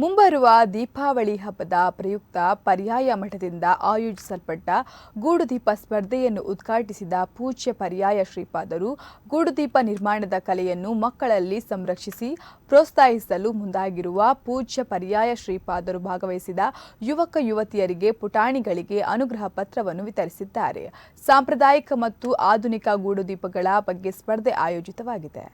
ಮುಂಬರುವ ದೀಪಾವಳಿ ಹಬ್ಬದ ಪ್ರಯುಕ್ತ ಪರ್ಯಾಯ ಮಠದಿಂದ ಆಯೋಜಿಸಲ್ಪಟ್ಟ ಗೂಡುದೀಪ ಸ್ಪರ್ಧೆಯನ್ನು ಉದ್ಘಾಟಿಸಿದ ಪೂಜ್ಯ ಪರ್ಯಾಯ ಶ್ರೀಪಾದರು ಗೂಡುದೀಪ ನಿರ್ಮಾಣದ ಕಲೆಯನ್ನು ಮಕ್ಕಳಲ್ಲಿ ಸಂರಕ್ಷಿಸಿ ಪ್ರೋತ್ಸಾಹಿಸಲು ಮುಂದಾಗಿರುವ ಪೂಜ್ಯ ಪರ್ಯಾಯ ಶ್ರೀಪಾದರು ಭಾಗವಹಿಸಿದ ಯುವಕ ಯುವತಿಯರಿಗೆ ಪುಟಾಣಿಗಳಿಗೆ ಅನುಗ್ರಹ ಪತ್ರವನ್ನು ವಿತರಿಸಿದ್ದಾರೆ. ಸಾಂಪ್ರದಾಯಿಕ ಮತ್ತು ಆಧುನಿಕ ಗೂಡುದೀಪಗಳ ಬಗ್ಗೆ ಸ್ಪರ್ಧೆ ಆಯೋಜಿತವಾಗಿದೆ.